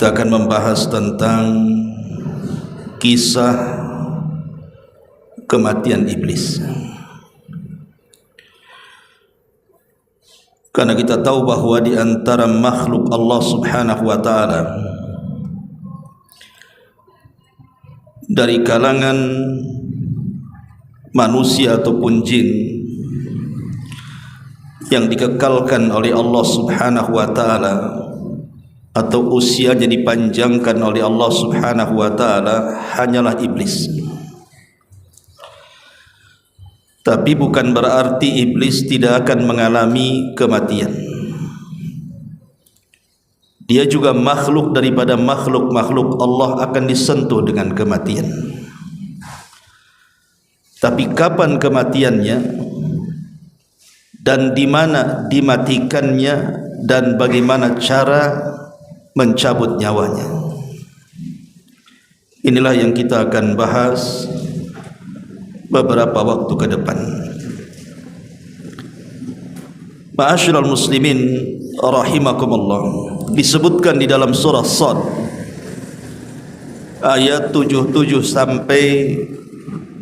Kita akan membahas tentang kisah kematian iblis. Karena kita tahu bahwa di antara makhluk Allah Subhanahu wa taala dari kalangan manusia ataupun jin yang dikekalkan oleh Allah Subhanahu wa taala atau usianya dipanjangkan oleh Allah Subhanahu wa taala hanyalah iblis. Tapi bukan berarti iblis tidak akan mengalami kematian. Dia juga makhluk daripada makhluk-makhluk Allah, akan disentuh dengan kematian. Tapi kapan kematiannya dan di mana dimatikannya dan bagaimana cara mencabut nyawanya, inilah yang kita akan bahas beberapa waktu ke depan. Ma'asyiral muslimin rahimakumullah, disebutkan di dalam surah Shad ayat 77 sampai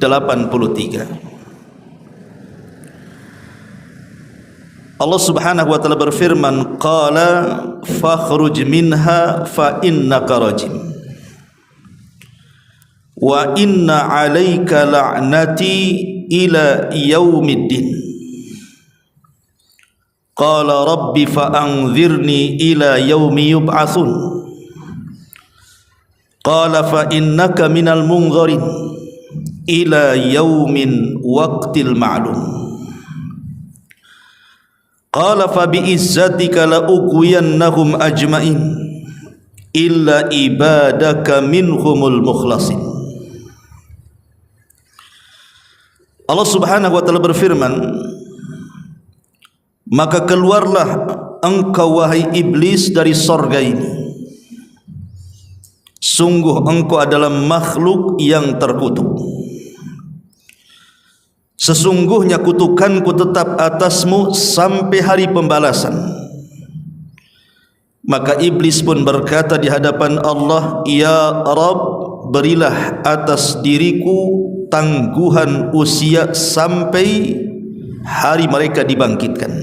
83. Allah Subhanahu wa taala berfirman, qala fakhruj minha fa innaka rajim wa inna 'alaika la'nati ila yaumiddin. Qala rabbi fa anzirni ila yaumi yub'atsun. Qala fa innaka minal munzirin ila yaumin waqtil ma'lum. Qala fa bi'izzatika la ughwiyannahum ajma'in illa ibadaka minhumul mukhlasin. Allah Subhanahu wa taala berfirman, maka keluarlah engkau wahai iblis dari sorga ini. Sungguh engkau adalah makhluk yang terkutuk. Sesungguhnya kutukanku tetap atasmu sampai hari pembalasan. Maka iblis pun berkata di hadapan Allah, ya Rabb, berilah atas diriku tangguhan usia sampai hari mereka dibangkitkan.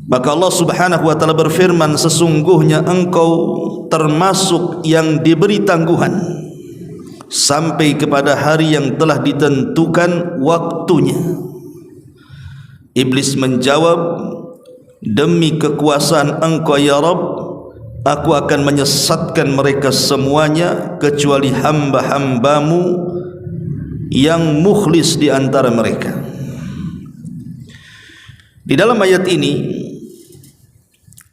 Maka Allah Subhanahu wa taala berfirman, sesungguhnya engkau termasuk yang diberi tangguhan sampai kepada hari yang telah ditentukan waktunya. Iblis menjawab, demi kekuasaan engkau ya Rabb, aku akan menyesatkan mereka semuanya kecuali hamba-hambamu yang mukhlis di antara mereka. Di dalam ayat ini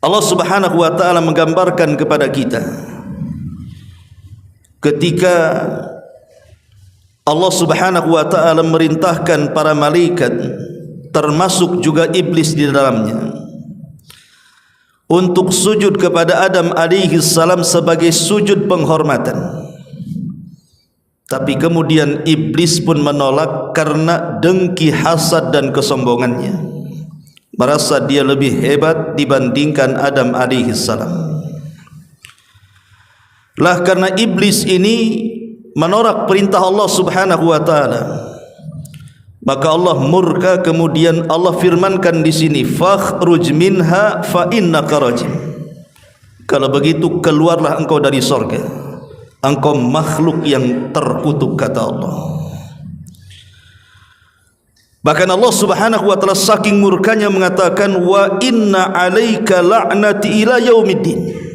Allah Subhanahu wa taala menggambarkan kepada kita ketika Allah Subhanahu wa taala merintahkan para malaikat, termasuk juga iblis di dalamnya, untuk sujud kepada Adam alaihi salam sebagai sujud penghormatan. Tapi kemudian iblis pun menolak karena dengki, hasad dan kesombongannya, merasa dia lebih hebat dibandingkan Adam alaihi salam. Lah karena iblis ini menolak perintah Allah Subhanahu wa taala, maka Allah murka. Kemudian Allah firmankan di sini, fakhruj minha fa innaka rajim. Kalau begitu keluarlah engkau dari sorga, engkau makhluk yang terkutuk, kata Allah. Bahkan Allah Subhanahu wa taala saking murkanya mengatakan, wa inna 'alaika la'nati ila yaumiddin.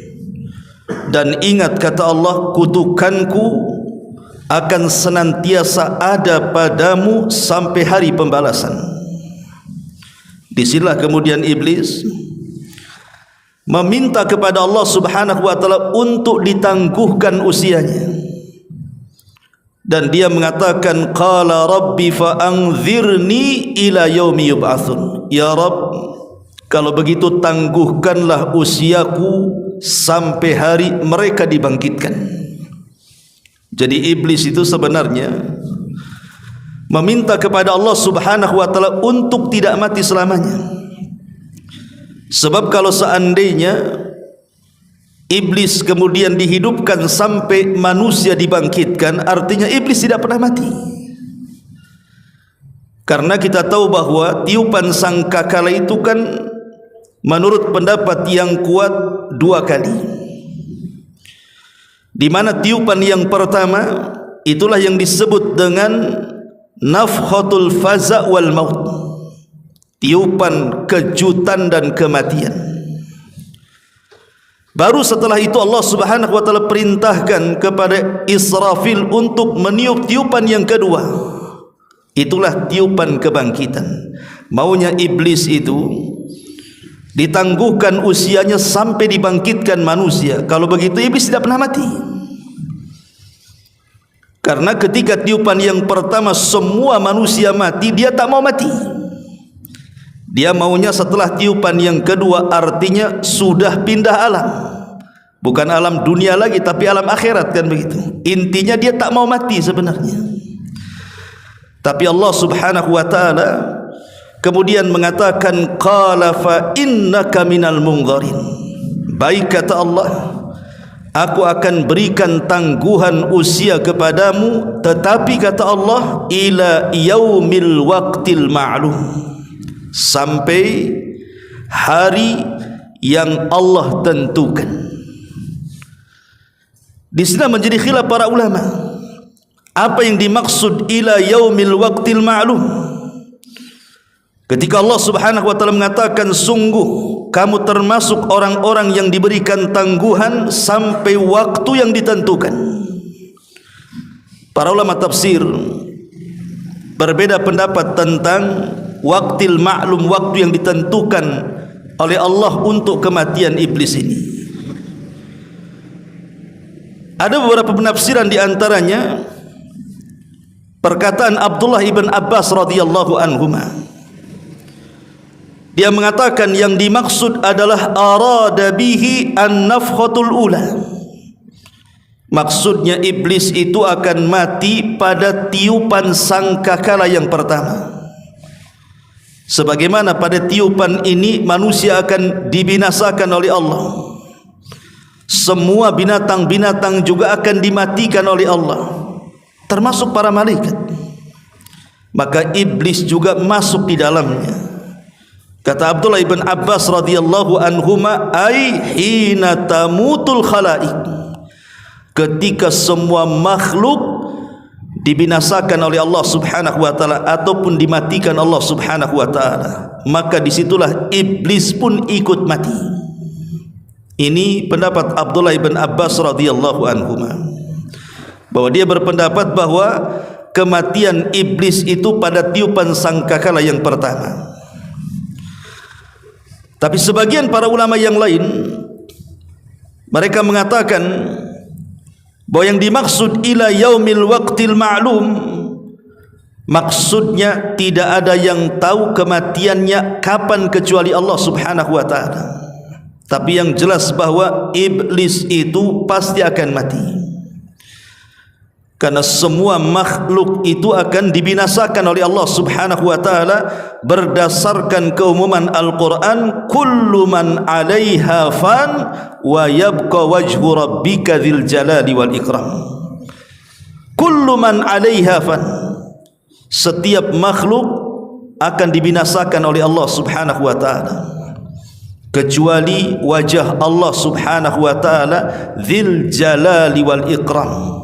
Dan ingat, kata Allah, kutukanku akan senantiasa ada padamu sampai hari pembalasan. Disinilah kemudian iblis meminta kepada Allah Subhanahu wa taala untuk ditangguhkan usianya, dan dia mengatakan, qala rabbi fa anzirni ila yaumi yub'atsun. Ya Rabb, kalau begitu tangguhkanlah usiaku sampai hari mereka dibangkitkan. Jadi iblis itu sebenarnya meminta kepada Allah Subhanahu wa taala untuk tidak mati selamanya. Sebab kalau seandainya iblis kemudian dihidupkan sampai manusia dibangkitkan, artinya iblis tidak pernah mati. Karena kita tahu bahwa tiupan sangkakala itu kan menurut pendapat yang kuat 2 kali. Di mana tiupan yang pertama itulah yang disebut dengan nafkhatul faza' wal maut, tiupan kejutan dan kematian. Baru setelah itu Allah Subhanahu wa taala perintahkan kepada Israfil untuk meniup tiupan yang kedua. Itulah tiupan kebangkitan. Maunya iblis itu ditangguhkan usianya sampai dibangkitkan manusia. Kalau begitu iblis tidak pernah mati. Karena ketika tiupan yang pertama semua manusia mati, dia tak mau mati. Dia maunya setelah tiupan yang kedua, artinya sudah pindah alam. Bukan alam dunia lagi, tapi alam akhirat, kan begitu. Intinya dia tak mau mati sebenarnya. Tapi Allah Subhanahu wa taala kemudian mengatakan, qala fa innaka minal munzarin. Baik, kata Allah, aku akan berikan tangguhan usia kepadamu, tetapi kata Allah, ila yaumil waqtil ma'lum, sampai hari yang Allah tentukan. Di sini menjadi khilaf para ulama. Apa yang dimaksud ila yaumil waqtil ma'lum? Ketika Allah Subhanahu wa taala mengatakan, sungguh kamu termasuk orang-orang yang diberikan tangguhan sampai waktu yang ditentukan. Para ulama tafsir berbeda pendapat tentang waqtil ma'lum, waktu yang ditentukan oleh Allah untuk kematian iblis ini. Ada beberapa penafsiran, di antaranya perkataan Abdullah ibn Abbas radhiyallahu anhuma. Dia mengatakan yang dimaksud adalah arada bihi an-nafkhatul ula. Maksudnya iblis itu akan mati pada tiupan sangkakala yang pertama. Sebagaimana pada tiupan ini manusia akan dibinasakan oleh Allah. Semua binatang-binatang juga akan dimatikan oleh Allah, termasuk para malaikat. Maka iblis juga masuk di dalamnya. Kata Abdullah ibn Abbas radhiyallahu anhuma, ai hina tamutul khalaik, ketika semua makhluk dibinasakan oleh Allah Subhanahu wa taala ataupun dimatikan Allah Subhanahu wa taala, maka disitulah iblis pun ikut mati. Ini pendapat Abdullah ibn Abbas radhiyallahu anhuma, bahwa dia berpendapat bahwa kematian iblis itu pada tiupan sangkakala yang pertama. Tapi sebagian para ulama yang lain, mereka mengatakan bahwa yang dimaksud ila yaumil waqtil ma'lum, maksudnya tidak ada yang tahu kematiannya kapan kecuali Allah Subhanahu wa taala. Tapi yang jelas bahwa iblis itu pasti akan mati, karena semua makhluk itu akan dibinasakan oleh Allah Subhanahu wa taala berdasarkan keumuman Al-Qur'an, kullu man 'alaiha fan wa yabqa wajhu rabbika dzil jalali wal ikram. Kullu man 'alaiha fan, setiap makhluk akan dibinasakan oleh Allah Subhanahu wa taala kecuali wajah Allah Subhanahu wa taala dzil jalali wal ikram.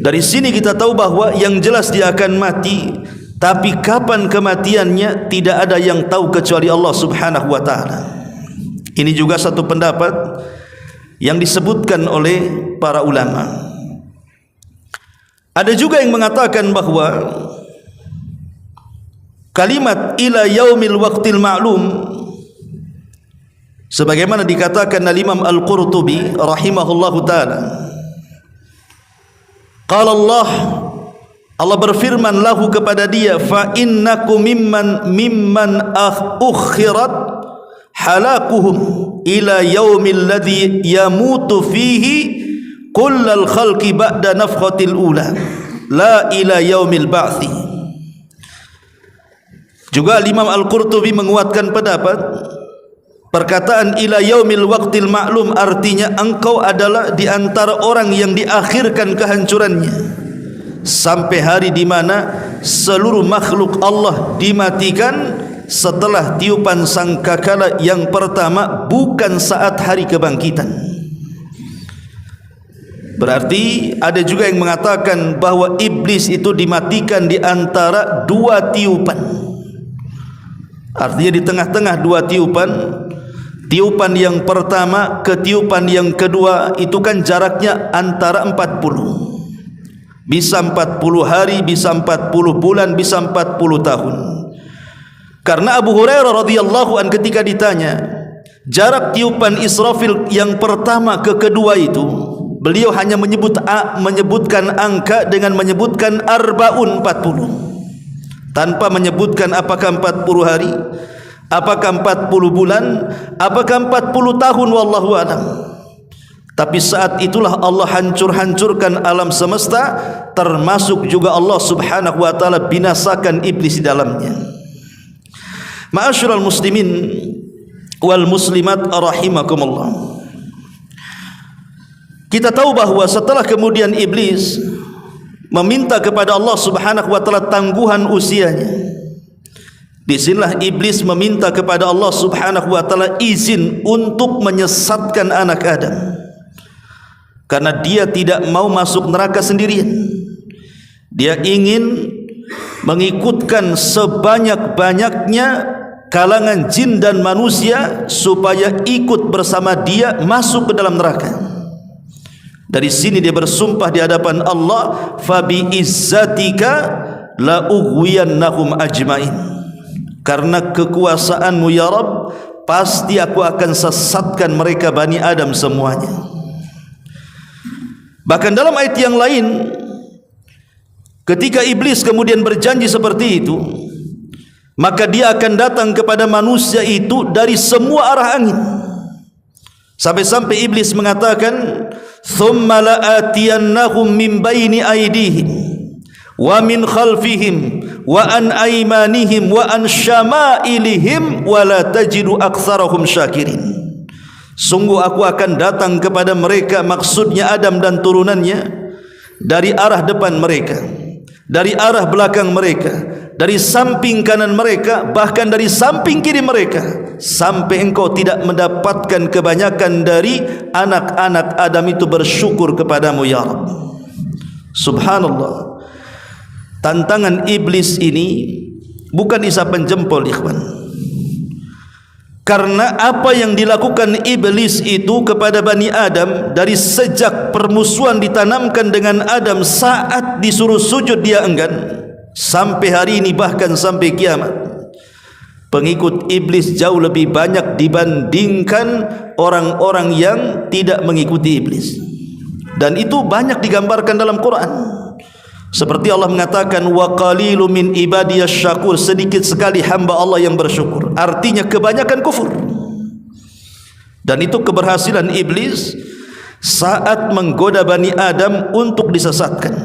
Dari sini kita tahu bahwa yang jelas dia akan mati, tapi kapan kematiannya tidak ada yang tahu kecuali Allah Subhanahu wa taala. Ini juga satu pendapat yang disebutkan oleh para ulama. Ada juga yang mengatakan bahwa kalimat ila yaumil waqtil ma'lum, sebagaimana dikatakan oleh Imam Al-Qurtubi rahimahullahu taala, qala Allah berfirman lahu kepada dia, fa innakum mimman ukhirat halakuhum ila yaumil ladzi yamutu fihi kullal khalqi ba'da nafkhatil ula la ila yaumil ba'thi. Juga Imam Al-Qurtubi menguatkan pendapat Perkataan ila yaumil waqtil ma'lum artinya engkau adalah di antara orang yang diakhirkan kehancurannya, sampai hari di mana seluruh makhluk Allah dimatikan setelah tiupan sangkakala yang pertama, bukan saat hari kebangkitan. Berarti ada juga yang mengatakan bahwa iblis itu dimatikan di antara dua tiupan. Artinya di tengah-tengah dua tiupan, tiupan yang pertama ke tiupan yang kedua itu kan jaraknya antara 40. Bisa 40 hari, bisa 40 bulan, bisa 40 tahun. Karena Abu Hurairah radhiyallahu an ketika ditanya jarak tiupan Israfil yang pertama ke kedua itu, beliau hanya menyebutkan angka dengan menyebutkan arbaun 40, tanpa menyebutkan apakah 40 hari, apakah 40 bulan, apakah 40 tahun, wallahu a'lam. Tapi saat itulah Allah hancurkan alam semesta, termasuk juga Allah subhanahu wa ta'ala binasakan iblis di dalamnya. Ma'asyiral muslimin wal muslimat rahimakumullah. Kita tahu bahwa setelah kemudian iblis meminta kepada Allah subhanahu wa ta'ala tangguhan usianya, disinilah iblis meminta kepada Allah subhanahu wa ta'ala izin untuk menyesatkan anak Adam, karena dia tidak mau masuk neraka sendirian. Dia ingin mengikutkan sebanyak-banyaknya kalangan jin dan manusia supaya ikut bersama dia masuk ke dalam neraka. Dari sini dia bersumpah di hadapan Allah, fabi izzatika la ughwiyannahum ajmain, karena kekuasaanmu ya Rabb, pasti aku akan sesatkan mereka Bani Adam semuanya. Bahkan dalam ayat yang lain, ketika iblis kemudian berjanji seperti itu, maka dia akan datang kepada manusia itu dari semua arah angin. Sampai-sampai iblis mengatakan, thumma la'atiyannahum min baini aydihim wa min khalfihim wa an aymanihim wa an syama'ilihim wa la tajidu aktsarahum syakirin. Sungguh aku akan datang kepada mereka, maksudnya Adam dan turunannya, dari arah depan mereka, dari arah belakang mereka, dari samping kanan mereka, bahkan dari samping kiri mereka, sampai engkau tidak mendapatkan kebanyakan dari anak-anak Adam itu bersyukur kepadamu ya Rabb. Subhanallah. Tantangan iblis ini bukan isapan jempol, ikhwan. Karena apa yang dilakukan iblis itu kepada Bani Adam dari sejak permusuhan ditanamkan dengan Adam saat disuruh sujud dia enggan, sampai hari ini bahkan sampai kiamat, pengikut iblis jauh lebih banyak dibandingkan orang-orang yang tidak mengikuti iblis. Dan itu banyak digambarkan dalam Quran. Seperti Allah mengatakan, wa qalilun min ibadiyas syakur, sedikit sekali hamba Allah yang bersyukur. Artinya kebanyakan kufur. Dan itu keberhasilan iblis saat menggoda Bani Adam untuk disesatkan.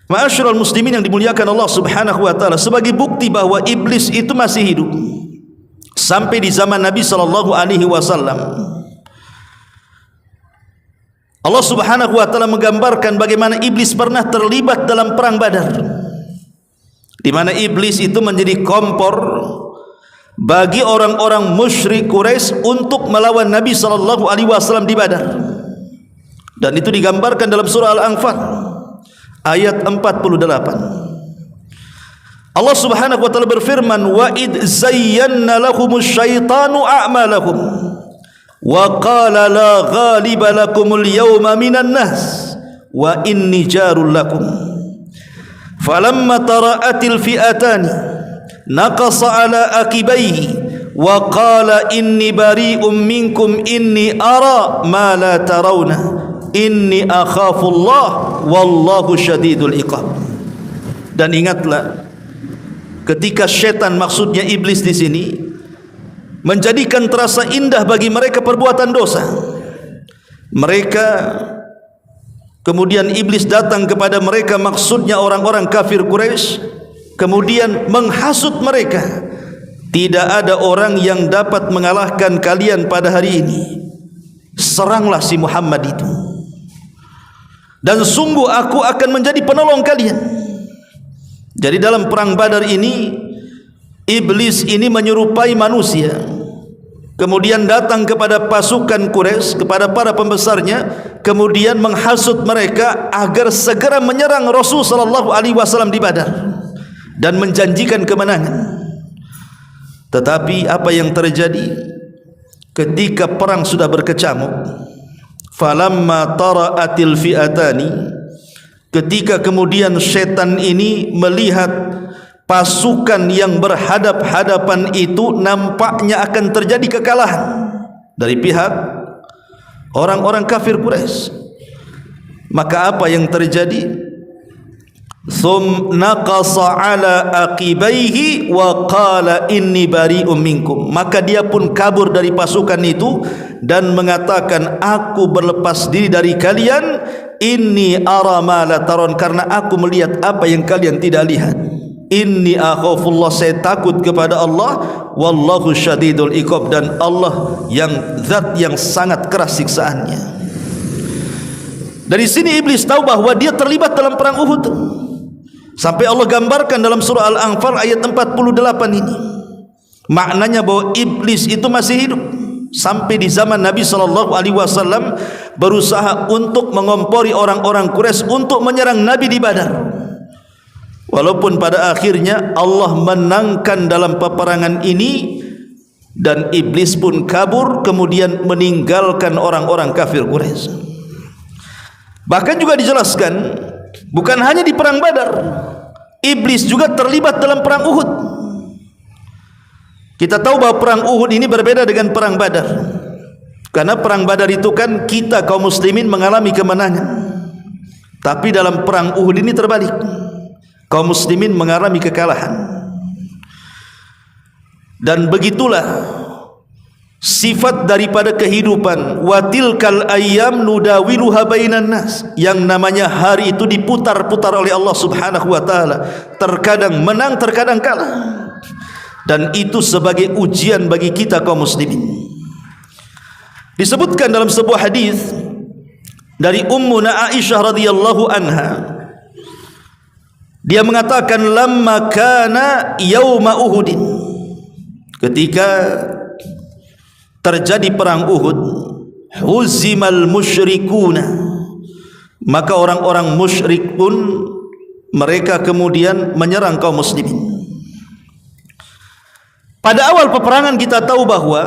Ma'asyiral muslimin yang dimuliakan Allah subhanahu wa ta'ala, sebagai bukti bahwa iblis itu masih hidup sampai di zaman Nabi sallallahu alaihi wasallam, Allah subhanahu wa ta'ala menggambarkan bagaimana iblis pernah terlibat dalam perang Badar, di mana iblis itu menjadi kompor bagi orang-orang musyrik Quraisy untuk melawan Nabi sallallahu alaihi wasallam di Badar. Dan itu digambarkan dalam surah Al-Anfal ayat 48. Allah subhanahu wa ta'ala berfirman, wa id zayyana lahumus syaitanu a'malahum wa qala la ghaliba lakumul yawma minan nas wa inni jarul lakum falamma tara'atil fi'atani naqasa ala akibaihi wa qala inni bari'um minkum inni ara ma la tarawna inni akhafu Allah wallahu syadidul iqab. Dan ingatlah ketika syaitan, maksudnya iblis di sini, menjadikan terasa indah bagi mereka perbuatan dosa, mereka kemudian iblis datang kepada mereka, maksudnya orang-orang kafir Quraisy, kemudian menghasut mereka tidak ada orang yang dapat mengalahkan kalian pada hari ini. Seranglah si Muhammad itu, dan sungguh aku akan menjadi penolong kalian. Jadi dalam perang Badar ini, iblis ini menyerupai manusia, kemudian datang kepada pasukan Quraisy, kepada para pembesarnya, kemudian menghasut mereka agar segera menyerang Rasul sallallahu alaihi wasallam di Badar dan menjanjikan kemenangan. Tetapi apa yang terjadi ketika perang sudah berkecamuk? Falamma tara'atil fi'atani, ketika kemudian setan ini melihat pasukan yang berhadap-hadapan itu nampaknya akan terjadi kekalahan dari pihak orang-orang kafir Quraisy, maka apa yang terjadi? Naqasa ala aqibaihi wa qala inni bari'um minkum, maka dia pun kabur dari pasukan itu dan mengatakan, aku berlepas diri dari kalian, inni ara ma la taron, karena aku melihat apa yang kalian tidak lihat. Inni akhafullah, saya takut kepada Allah, wallahu syadidul iqab, dan Allah yang zat yang sangat keras siksaannya. Dari sini iblis tahu bahwa dia terlibat dalam perang Uhud, sampai Allah gambarkan dalam surah Al-Anfal ayat 48 ini. Maknanya bahwa iblis itu masih hidup sampai di zaman Nabi SAW berusaha untuk mengompori orang-orang Quraisy untuk menyerang Nabi di Badar. Walaupun pada akhirnya Allah menangkan dalam peperangan ini dan iblis pun kabur, kemudian meninggalkan orang-orang kafir Quraisy. Bahkan juga dijelaskan, bukan hanya di perang Badar, iblis juga terlibat dalam perang Uhud. Kita tahu bahwa perang Uhud ini berbeda dengan perang Badar, karena perang Badar itu kan kita kaum muslimin mengalami kemenangan, tapi dalam perang Uhud ini terbalik, kaum muslimin mengalami kekalahan. Dan begitulah sifat daripada kehidupan. Wa tilkal ayyam nudawiluha bainan nas, yang namanya hari itu diputar-putar oleh Allah Subhanahu wa taala, terkadang menang, terkadang kalah. Dan itu sebagai ujian bagi kita kaum muslimin. Disebutkan dalam sebuah hadis dari Ummuna Aisyah radhiyallahu anha, dia mengatakan, lamma kana yauma Uhudin, ketika terjadi perang Uhud, huzimal musyrikuna, maka orang-orang musyrik pun mereka kemudian menyerang kaum muslimin. Pada awal peperangan kita tahu bahwa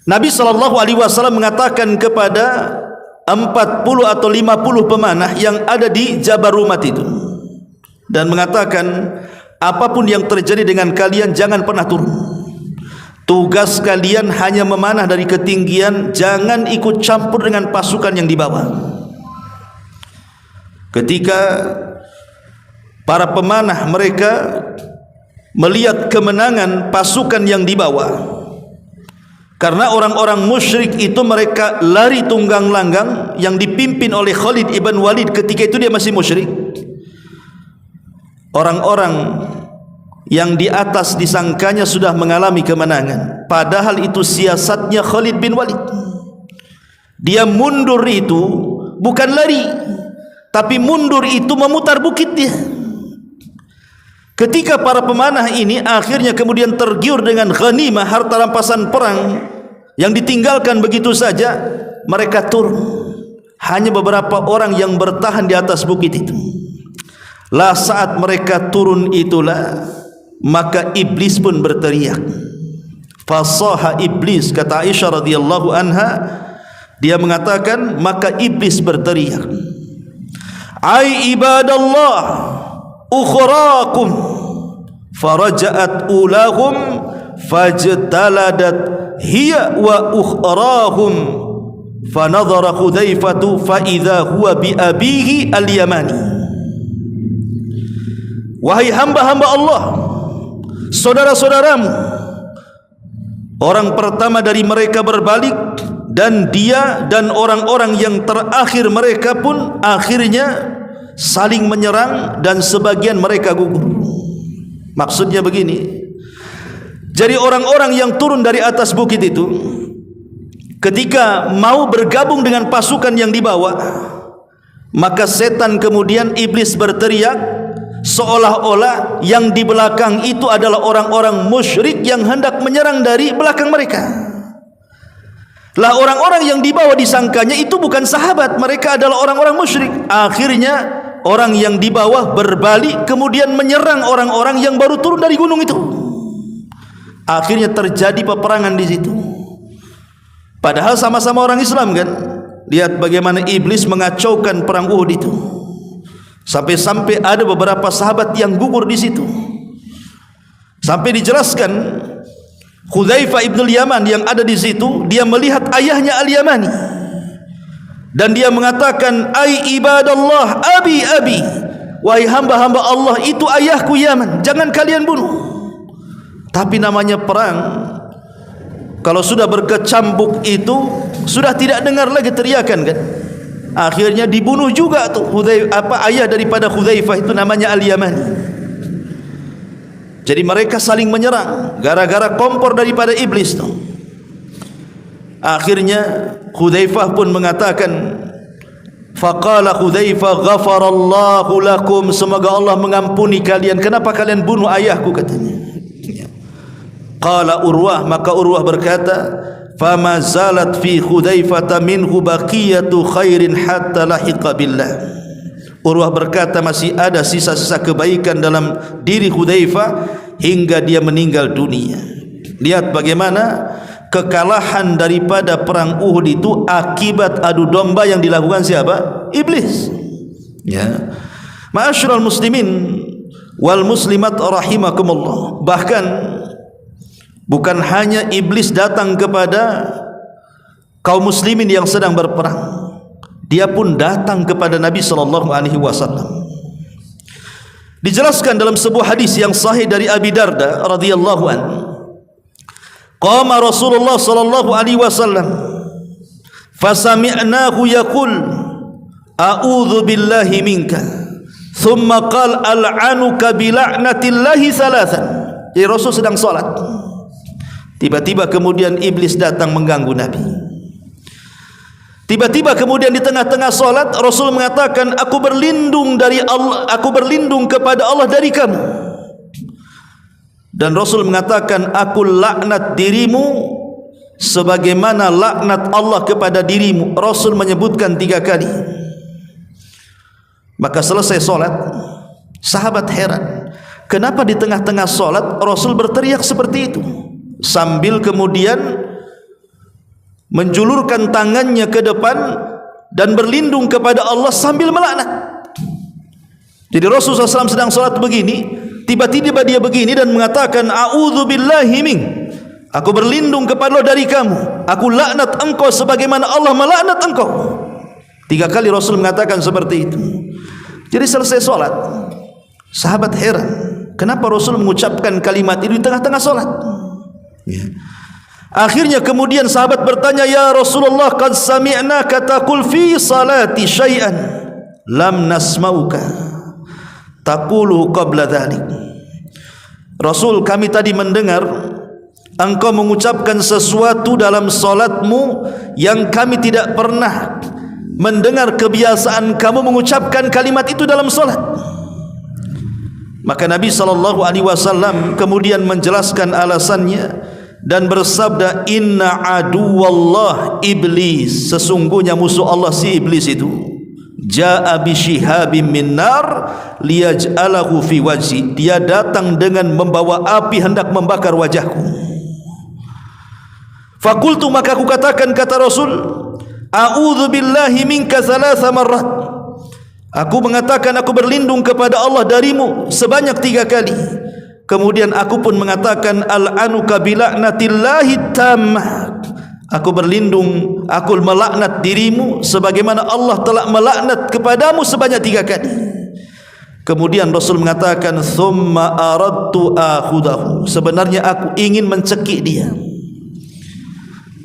Nabi SAW mengatakan kepada 40 atau 50 pemanah yang ada di Jabal Rumat itu, dan mengatakan, apapun yang terjadi dengan kalian jangan pernah turun. Tugas kalian hanya memanah dari ketinggian, jangan ikut campur dengan pasukan yang di bawah. Ketika para pemanah mereka melihat kemenangan pasukan yang di bawah, karena orang-orang musyrik itu mereka lari tunggang langgang yang dipimpin oleh Khalid ibn Walid, ketika itu dia masih musyrik. Orang-orang yang di atas disangkanya sudah mengalami kemenangan, padahal itu siasatnya Khalid bin Walid. Dia mundur itu bukan lari, tapi mundur itu memutar bukit dia. Ketika para pemanah ini akhirnya kemudian tergiur dengan ghanimah, harta rampasan perang yang ditinggalkan begitu saja, mereka turun. Hanya beberapa orang yang bertahan di atas bukit itu. Lah saat mereka turun itulah, maka iblis pun berteriak. Fasaha iblis, kata Aisyah radhiyallahu anha, dia mengatakan, maka iblis berteriak, ai ibadallah ukhrakum, faraja'at ulahum fajtaladat hiya wa ukhrahum, fanadhara Hudzaifatu fa idza huwa bi abihi al-Yamani. Wahai hamba-hamba Allah, saudara-saudaramu, orang pertama dari mereka berbalik, dan dia dan orang-orang yang terakhir mereka pun akhirnya saling menyerang dan sebagian mereka gugur. Maksudnya begini, Jadi orang-orang yang turun dari atas bukit itu ketika mau bergabung dengan pasukan yang dibawa, maka setan kemudian iblis berteriak seolah-olah yang di belakang itu adalah orang-orang musyrik yang hendak menyerang dari belakang mereka. Lah orang-orang yang dibawa disangkanya itu bukan sahabat, mereka adalah orang-orang musyrik. Akhirnya orang yang di bawah berbalik kemudian menyerang orang-orang yang baru turun dari gunung itu. Akhirnya terjadi peperangan di situ. Padahal sama-sama orang Islam kan. Lihat bagaimana iblis mengacaukan perang Uhud itu. Sampai-sampai ada beberapa sahabat yang gugur di situ. Sampai dijelaskan Hudzaifah ibn al-Yaman yang ada di situ, dia melihat ayahnya Al-Yamani. Dan dia mengatakan, "Ai ibadallah, abi. Wahai hamba-hamba Allah, itu ayahku Yaman, jangan kalian bunuh." Tapi namanya perang, kalau sudah berkecambuk itu sudah tidak dengar lagi teriakan kan. Akhirnya dibunuh juga tuh ayah daripada Hudzaifah itu namanya Al-Yamani. Jadi mereka saling menyerang gara-gara kompor daripada iblis tuh. Akhirnya Hudzaifah pun mengatakan, faqala Hudzaifah ghafarallahu lakum, semoga Allah mengampuni kalian, kenapa kalian bunuh ayahku, katanya. Qala Urwah, maka Urwah berkata, fama zalat fi Hudzaifah minhu baqiyatu khairin hatta lahiqa billah. Urwah berkata masih ada sisa-sisa kebaikan dalam diri Hudzaifah hingga dia meninggal dunia. Lihat bagaimana kekalahan daripada perang Uhud itu akibat adu domba yang dilakukan siapa? Iblis. Ya. Ma'asyiral muslimin wal muslimat rahimakumullah. Bahkan bukan hanya iblis datang kepada kaum muslimin yang sedang berperang, dia pun datang kepada Nabi sallallahu alaihi wasallam. Dijelaskan dalam sebuah hadis yang sahih dari Abi Darda radhiyallahu anhu, qama Rasulullah sallallahu alaihi wasallam fasami'nahu yaqul a'udzu billahi minka thumma qala al'anuka bi la'natillahi thalathan. Jadi Rasul sedang salat, tiba-tiba kemudian iblis datang mengganggu Nabi. Tiba-tiba kemudian di tengah-tengah salat Rasul mengatakan, aku berlindung dari Allah, aku berlindung kepada Allah dari kamu. Dan Rasul mengatakan, aku laknat dirimu sebagaimana laknat Allah kepada dirimu. Rasul menyebutkan 3 kali. Maka selesai salat, sahabat heran, kenapa di tengah-tengah salat Rasul berteriak seperti itu, sambil kemudian menjulurkan tangannya ke depan dan berlindung kepada Allah sambil melaknat. Jadi Rasulullah SAW sedang salat begini, tiba-tiba dia begini dan mengatakan, a'udzu billahi min, aku berlindung kepada Allah dari kamu, aku laknat engkau sebagaimana Allah melaknat engkau. 3 kali Rasul mengatakan seperti itu. Jadi selesai salat, sahabat heran, kenapa Rasul mengucapkan kalimat itu di tengah-tengah salat? Ya. Akhirnya kemudian sahabat bertanya, ya Rasulullah, qad sami'naka taqul fi salati syai'an lam nasma'uka taqulu qabla dhalik. Rasul, kami tadi mendengar engkau mengucapkan sesuatu dalam salatmu yang kami tidak pernah mendengar kebiasaan kamu mengucapkan kalimat itu dalam salat. Maka Nabi SAW kemudian menjelaskan alasannya dan bersabda, inna aduwallah iblis, sesungguhnya musuh Allah si iblis itu, ja'a bi shihabim min nar liyaj'alahu fi wajhi, dia datang dengan membawa api hendak membakar wajahku. Fakultu, maka aku katakan, kata Rasul, a'udzu billahi minka 3 marrat, aku mengatakan aku berlindung kepada Allah darimu sebanyak 3 kali. Kemudian aku pun mengatakan, al'anuka bila'natillahi tammah, aku berlindung, aku melaknat dirimu sebagaimana Allah telah melaknat kepadamu sebanyak 3 kali. Kemudian Rasul mengatakan, thumma aradtu akhudahu, sebenarnya aku ingin mencekik dia.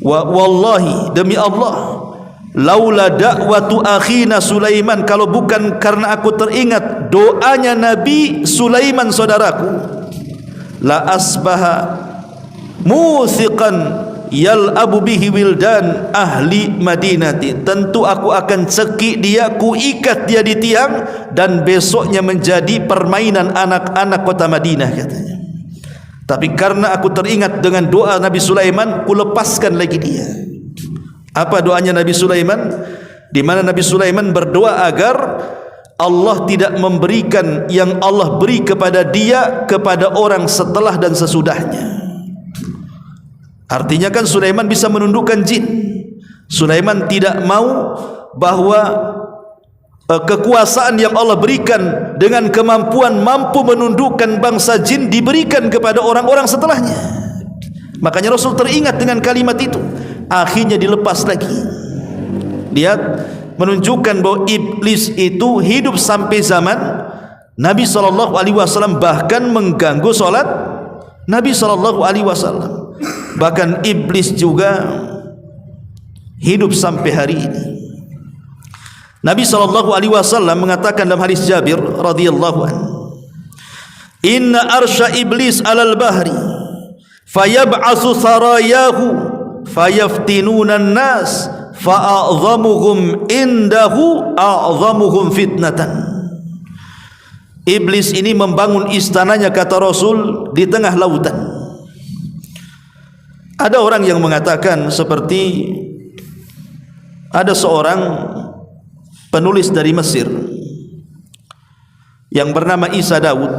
Wallahi, demi Allah, laula da'watu akhina Sulaiman, kalau bukan karena aku teringat doanya Nabi Sulaiman saudaraku, la asbaha musiqan yal'abu bihi wildan ahli madinati, tentu aku akan cekik dia, ku ikat dia di tiang, dan besoknya menjadi permainan anak-anak kota Madinah, katanya. Tapi karena aku teringat dengan doa Nabi Sulaiman, ku lepaskan lagi dia. Apa doanya Nabi Sulaiman? Di mana Nabi Sulaiman berdoa agar Allah tidak memberikan yang Allah beri kepada dia kepada orang setelah dan sesudahnya. Artinya kan Sulaiman bisa menundukkan jin. Sulaiman tidak mau bahwa kekuasaan yang Allah berikan dengan kemampuan mampu menundukkan bangsa jin diberikan kepada orang-orang setelahnya. Makanya Rasul teringat dengan kalimat itu, akhirnya dilepas lagi. Lihat, menunjukkan bahwa iblis itu hidup sampai zaman Nabi SAW, bahkan mengganggu solat Nabi SAW. Bahkan iblis juga hidup sampai hari ini. Nabi SAW mengatakan dalam hadis Jabir radhiyallahu anhu, inna arsya iblis alal bahri fayab'atsu sarayahu fayaftinuna an-nas fa'adhamuhum indahu a'dhamuhum fitnatan. Iblis ini membangun istananya, kata Rasul, di tengah lautan. Ada orang yang mengatakan seperti ada seorang penulis dari Mesir yang bernama Isa Daud.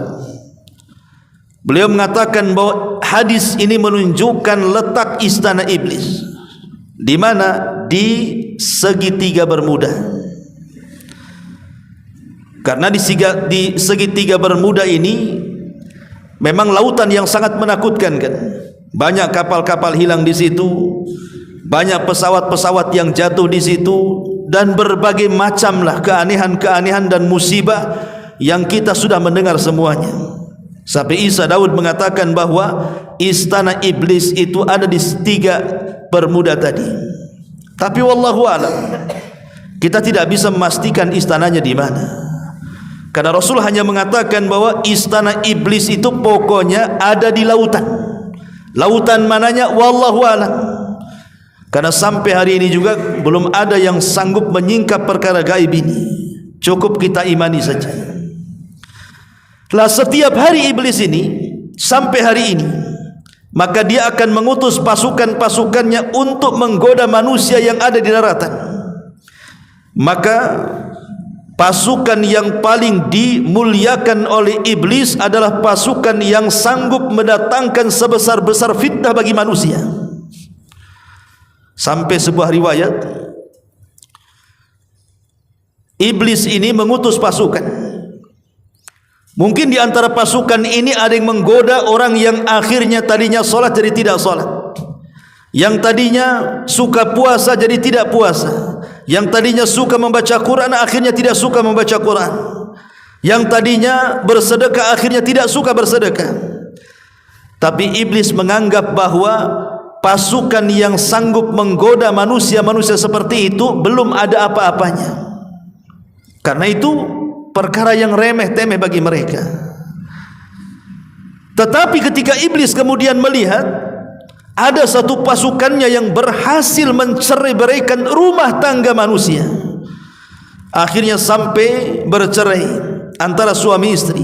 Beliau mengatakan bahwa hadis ini menunjukkan letak istana iblis di mana? Di segitiga Bermuda. Karena di segitiga Bermuda ini memang lautan yang sangat menakutkan, kan? Banyak kapal-kapal hilang di situ, banyak pesawat-pesawat yang jatuh di situ, dan berbagai macamlah keanehan-keanehan dan musibah yang kita sudah mendengar semuanya. Sampai Isa Daud mengatakan bahwa istana iblis itu ada di tiga Bermuda tadi. Tapi wallahu alam, kita tidak bisa memastikan istananya di mana. Karena Rasul hanya mengatakan bahwa istana iblis itu pokoknya ada di lautan. Lautan mananya wallahu alam. Karena sampai hari ini juga belum ada yang sanggup menyingkap perkara gaib ini. Cukup kita imani saja. Lah setiap hari iblis ini sampai hari ini, maka dia akan mengutus pasukan-pasukannya untuk menggoda manusia yang ada di daratan. Maka pasukan yang paling dimuliakan oleh iblis adalah pasukan yang sanggup mendatangkan sebesar-besar fitnah bagi manusia. Sampai sebuah riwayat, iblis ini mengutus pasukan. Mungkin di antara pasukan ini ada yang menggoda orang yang akhirnya tadinya sholat jadi tidak sholat, yang tadinya suka puasa jadi tidak puasa, yang tadinya suka membaca Quran akhirnya tidak suka membaca Quran, yang tadinya bersedekah akhirnya tidak suka bersedekah. Tapi iblis menganggap bahwa pasukan yang sanggup menggoda manusia-manusia seperti itu belum ada apa-apanya. Karena itu perkara yang remeh-temeh bagi mereka. Tetapi ketika iblis kemudian melihat ada satu pasukannya yang berhasil mencerai-beraikan rumah tangga manusia, akhirnya sampai bercerai antara suami istri,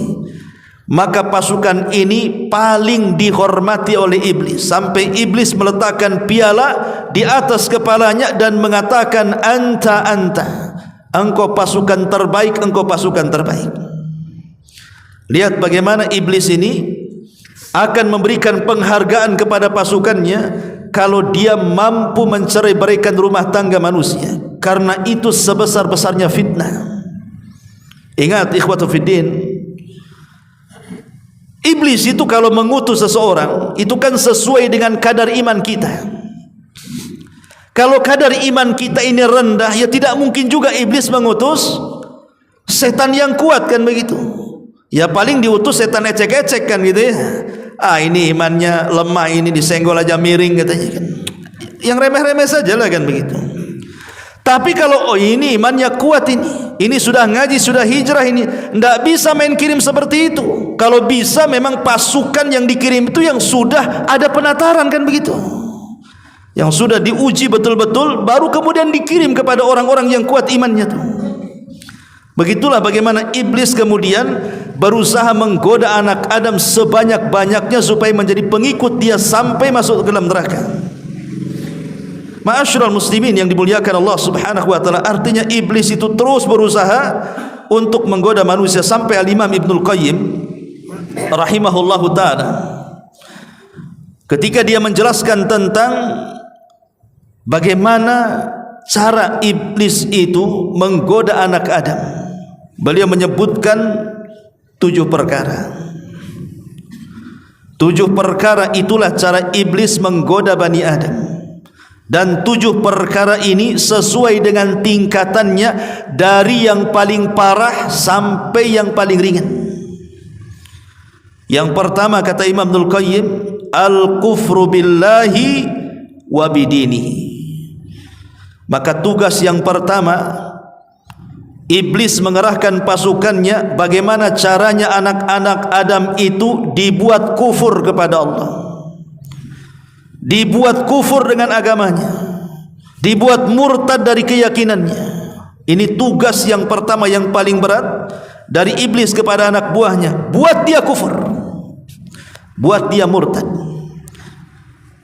maka pasukan ini paling dihormati oleh iblis. Sampai iblis meletakkan piala di atas kepalanya dan mengatakan, anta, engkau pasukan terbaik, engkau pasukan terbaik. Lihat bagaimana iblis ini akan memberikan penghargaan kepada pasukannya kalau dia mampu mencerai-beraikan rumah tangga manusia. Karena itu sebesar-besarnya fitnah. Ingat ikhwatu fiddin, iblis itu kalau mengutus seseorang itu kan sesuai dengan kadar iman kita. Kalau kadar iman kita ini rendah, ya tidak mungkin juga iblis mengutus setan yang kuat, kan begitu. Ya paling diutus setan ecek-ecek, kan gitu ya. Ini imannya lemah, ini disenggol aja miring katanya, kan. Yang remeh-remeh saja lah, kan begitu. Tapi kalau ini imannya kuat, ini sudah ngaji, sudah hijrah, ini tidak bisa main kirim seperti itu. Kalau bisa memang pasukan yang dikirim itu yang sudah ada penataran, kan begitu, yang sudah diuji betul-betul, baru kemudian dikirim kepada orang-orang yang kuat imannya tuh. Begitulah bagaimana iblis kemudian berusaha menggoda anak Adam sebanyak-banyaknya supaya menjadi pengikut dia sampai masuk ke dalam neraka. Ma'asyiral muslimin yang dimuliakan Allah Subhanahu wa taala, artinya iblis itu terus berusaha untuk menggoda manusia sampai Al-Imam Ibnul Qayyim rahimahullahu taala ketika dia menjelaskan tentang bagaimana cara iblis itu menggoda anak Adam, beliau menyebutkan 7 perkara. 7 perkara itulah cara iblis menggoda Bani Adam. Dan 7 perkara ini sesuai dengan tingkatannya, dari yang paling parah sampai yang paling ringan. Yang pertama kata Imam Ibnul Qayyim, al-kufru billahi wa bidinihi. Maka tugas yang pertama, iblis mengerahkan pasukannya bagaimana caranya anak-anak Adam itu dibuat kufur kepada Allah, dibuat kufur dengan agamanya, dibuat murtad dari keyakinannya. Ini tugas yang pertama yang paling berat dari iblis kepada anak buahnya, buat dia kufur, buat dia murtad.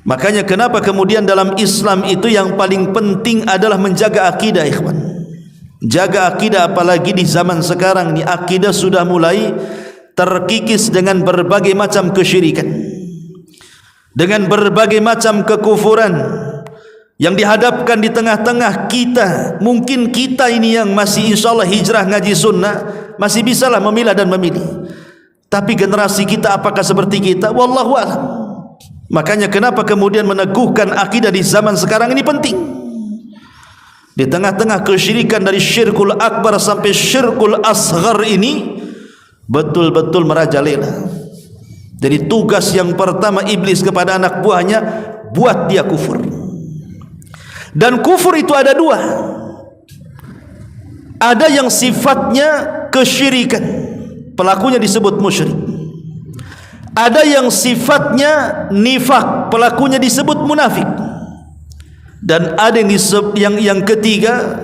Makanya kenapa kemudian dalam Islam itu yang paling penting adalah menjaga akidah, ikhwan. Jaga akidah, apalagi di zaman sekarang ini akidah sudah mulai terkikis dengan berbagai macam kesyirikan, dengan berbagai macam kekufuran yang dihadapkan di tengah-tengah kita. Mungkin kita ini yang masih insyaallah hijrah ngaji sunnah masih bisalah memilah dan memilih, tapi generasi kita apakah seperti kita? Wallahu a'lam. Makanya kenapa kemudian meneguhkan akidah di zaman sekarang ini penting. Di tengah-tengah kesyirikan dari syirkul akbar sampai syirkul asghar ini betul-betul merajalela. Jadi tugas yang pertama iblis kepada anak buahnya, buat dia kufur. Dan kufur itu ada 2. Ada yang sifatnya kesyirikan, pelakunya disebut musyrik. Ada yang sifatnya nifak, pelakunya disebut munafik. Dan ada yang ketiga,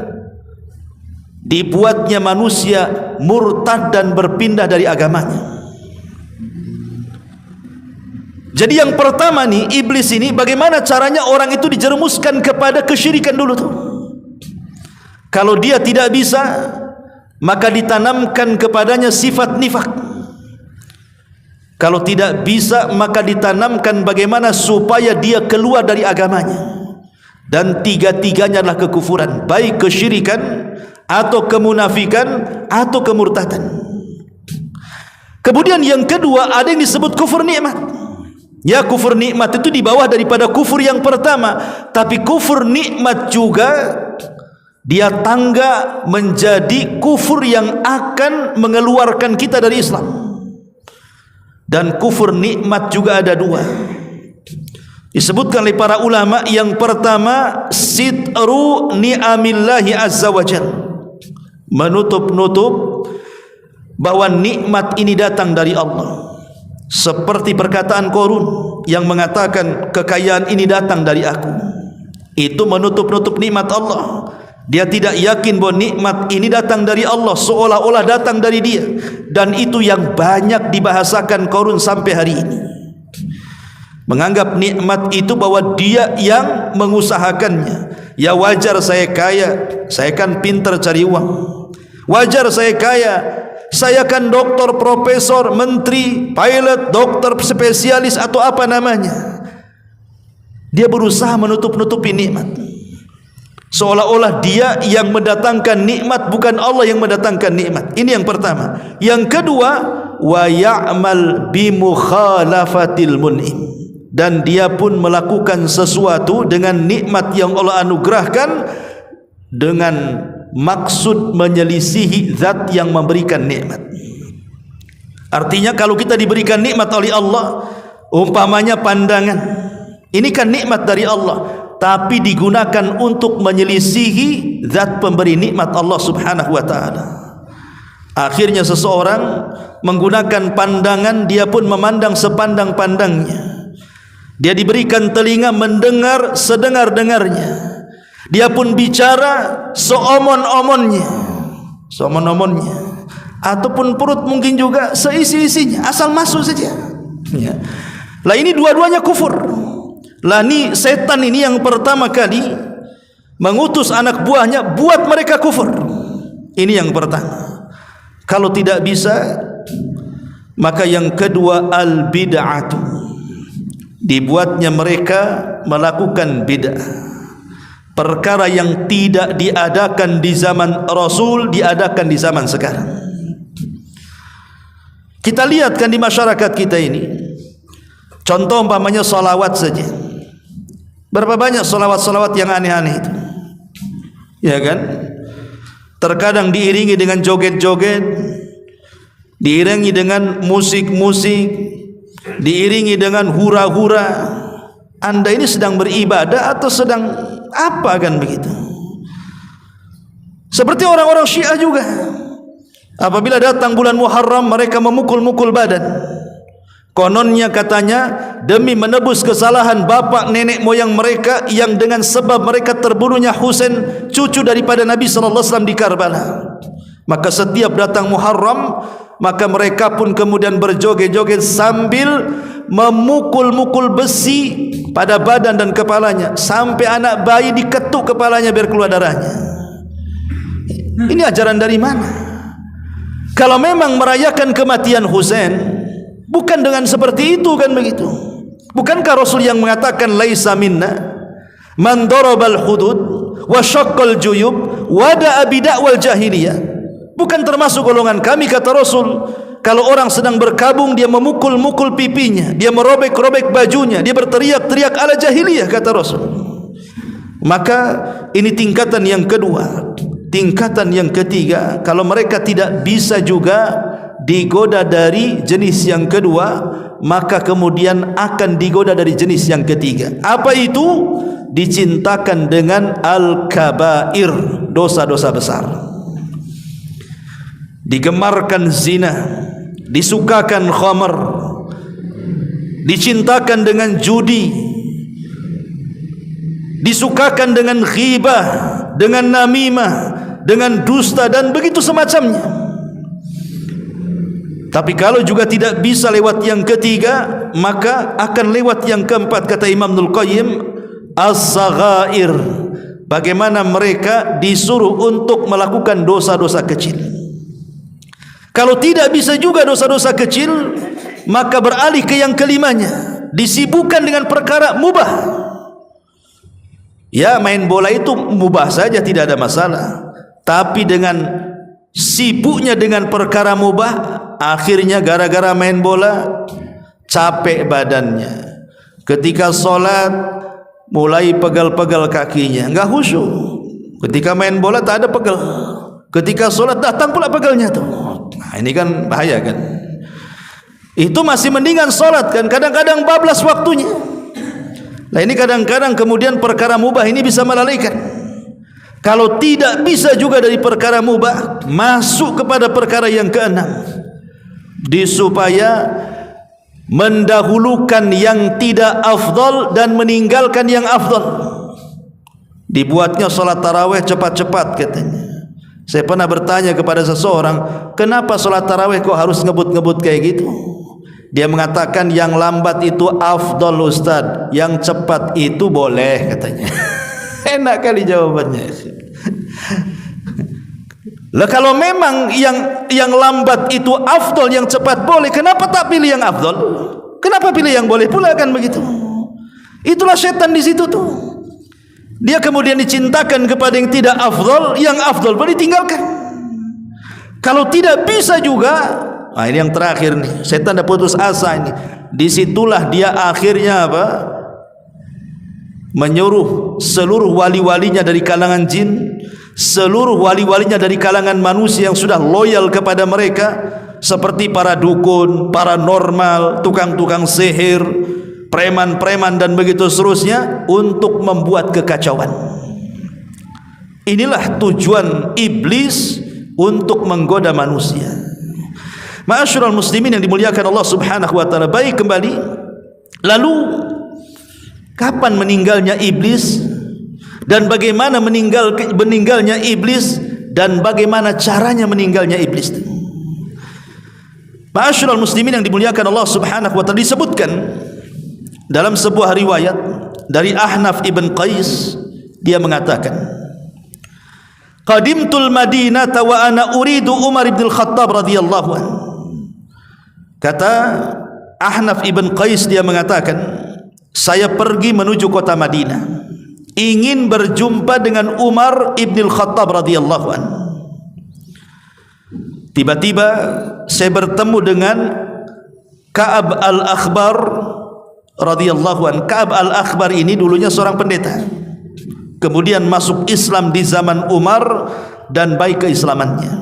dibuatnya manusia murtad dan berpindah dari agamanya. Jadi yang pertama nih, iblis ini bagaimana caranya orang itu dijerumuskan kepada kesyirikan dulu tuh. Kalau dia tidak bisa, maka ditanamkan kepadanya sifat nifak. Kalau tidak bisa, maka ditanamkan bagaimana supaya dia keluar dari agamanya. Dan 3-tiganya adalah kekufuran, baik kesyirikan atau kemunafikan atau kemurtadan. Kemudian yang kedua, ada yang disebut kufur nikmat. Ya, kufur nikmat itu di bawah daripada kufur yang pertama, tapi kufur nikmat juga dia tangga menjadi kufur yang akan mengeluarkan kita dari Islam. Dan kufur nikmat juga ada 2. Disebutkan oleh para ulama, yang pertama sitru ni'amillahi azza wa jalla, menutup-nutup bahwa nikmat ini datang dari Allah. Seperti perkataan Qarun yang mengatakan kekayaan ini datang dari aku. Itu menutup-nutup nikmat Allah. Dia tidak yakin bahwa nikmat ini datang dari Allah, seolah-olah datang dari dia. Dan itu yang banyak dibahasakan Qarun sampai hari ini. Menganggap nikmat itu bahwa dia yang mengusahakannya. Ya wajar saya kaya, saya kan pintar cari uang. Wajar saya kaya, saya kan doktor, profesor, menteri, pilot, dokter spesialis atau apa namanya. Dia berusaha menutup-nutupi nikmat, seolah-olah dia yang mendatangkan nikmat, bukan Allah yang mendatangkan nikmat. Ini yang pertama. Yang kedua, wa ya'mal bi mukhalafatil mun'im, dan dia pun melakukan sesuatu dengan nikmat yang Allah anugerahkan dengan maksud menyelisihi zat yang memberikan nikmat. Artinya kalau kita diberikan nikmat oleh Allah, umpamanya pandangan, ini kan nikmat dari Allah. tapi digunakan untuk menyelisihi zat pemberi nikmat Allah Subhanahu wa taala. Akhirnya seseorang menggunakan pandangan, dia pun memandang sepandang-pandangnya. Dia diberikan telinga mendengar sedengar-dengarnya. Dia pun bicara seomon-omonnya. Ataupun perut mungkin juga seisi-isinya, asal masuk saja. Ya. Lah ini dua-duanya kufur. Lah ini setan ini yang pertama kali mengutus anak buahnya buat mereka kufur. Ini yang pertama. Kalau tidak bisa, maka yang kedua al-bid'atu. Dibuatnya mereka melakukan bid'ah. Perkara yang tidak diadakan di zaman Rasul diadakan di zaman sekarang. Kita lihat kan di masyarakat kita ini. Contoh umpamanya salawat saja. Berapa banyak salawat-salawat yang aneh-aneh itu? Ya kan? Terkadang diiringi dengan joget-joget, diiringi dengan musik-musik, diiringi dengan hura-hura. Anda ini sedang beribadah atau sedang apa kan begitu? Seperti orang-orang Syiah juga. Apabila datang bulan Muharram, mereka memukul-mukul badan. Kononnya katanya demi menebus kesalahan bapak nenek moyang mereka yang dengan sebab mereka terbunuhnya Husain, cucu daripada Nabi sallallahu alaihi wasallam di Karbala. Maka setiap datang Muharram, maka mereka pun kemudian berjoget-joget sambil memukul-mukul besi pada badan dan kepalanya, sampai anak bayi diketuk kepalanya biar keluar darahnya. Ini ajaran dari mana? Kalau memang merayakan kematian Husain, bukan dengan seperti itu kan begitu. Bukankah Rasul yang mengatakan laisa minna man darabal hudud wa syaqqal juyub wa da'a bid'awal jahiliyah. Bukan termasuk golongan kami, kata Rasul, kalau orang sedang berkabung dia memukul-mukul pipinya, dia merobek-robek bajunya, dia berteriak-teriak ala jahiliyah, kata Rasul. Maka ini tingkatan yang kedua. Tingkatan yang ketiga, kalau mereka tidak bisa juga digoda dari jenis yang kedua, maka kemudian akan digoda dari jenis yang ketiga. Apa itu? Dicintakan dengan al-kabair, dosa-dosa besar. Digemarkan zina, disukakan khamar, dicintakan dengan judi, disukakan dengan ghibah, dengan namimah, dengan dusta dan begitu semacamnya. Tapi kalau juga tidak bisa lewat yang ketiga, maka akan lewat yang keempat, kata Imam Ibnul Qayyim, as-saghair. Bagaimana mereka disuruh untuk melakukan dosa-dosa kecil. Kalau tidak bisa juga dosa-dosa kecil, maka beralih ke yang kelimanya, disibukkan dengan perkara mubah. Ya, main bola itu mubah saja, tidak ada masalah. Tapi dengan sibuknya dengan perkara mubah, akhirnya gara-gara main bola capek badannya. Ketika sholat mulai pegal-pegal kakinya, enggak khusyuk. Ketika main bola tak ada pegal. Ketika sholat datang pula pegalnya tuh. Nah, ini kan bahaya kan. Itu masih mendingan sholat kan, kadang-kadang bablas waktunya. Nah ini kadang-kadang kemudian perkara mubah ini bisa melalaikan. Kalau tidak bisa juga dari perkara mubah, masuk kepada perkara yang keenam, supaya mendahulukan yang tidak afdal dan meninggalkan yang afdal. Dibuatnya salat tarawih cepat-cepat katanya. Saya pernah bertanya kepada seseorang, kenapa salat tarawih kok harus ngebut-ngebut kayak gitu? Dia mengatakan yang lambat itu afdal Ustaz, yang cepat itu boleh katanya. Enak kali jawabannya. Lah kalau memang yang lambat itu afdal, yang cepat boleh, kenapa tak pilih yang afdal? Kenapa pilih yang boleh pula kan begitu? Itulah setan di situ tuh. Dia kemudian dicintakan kepada yang tidak afdal, yang afdal boleh ditinggalkan. Kalau tidak bisa juga, nah ini yang terakhir nih, setan dah putus asa ini. Disitulah dia akhirnya apa? Menyuruh seluruh wali-walinya dari kalangan jin, seluruh wali-walinya dari kalangan manusia yang sudah loyal kepada mereka, seperti para dukun, paranormal, tukang-tukang sihir, preman-preman dan begitu seterusnya untuk membuat kekacauan. Inilah tujuan iblis untuk menggoda manusia. Ma'asyiral muslimin yang dimuliakan Allah Subhanahu wa taala. Baik, kembali. Lalu kapan meninggalnya iblis dan bagaimana meninggalnya iblis dan bagaimana caranya meninggalnya iblis? Ma'asyiral muslimin yang dimuliakan Allah Subhanahu wa taala, disebutkan dalam sebuah riwayat dari Ahnaf ibn Qais, dia mengatakan, qadimtul Madinata wa ana uridu Umar ibn al-Khattab radhiyallahu anhu. Kata Ahnaf ibn Qais, dia mengatakan, saya pergi menuju kota Madinah, ingin berjumpa dengan Umar ibn al-Khattab radhiyallahu anhu. Tiba-tiba saya bertemu dengan Ka'ab al-Akhbar radhiyallahu anhu. Ka'ab al-Akhbar ini dulunya seorang pendeta, kemudian masuk Islam di zaman Umar dan baik keislamannya.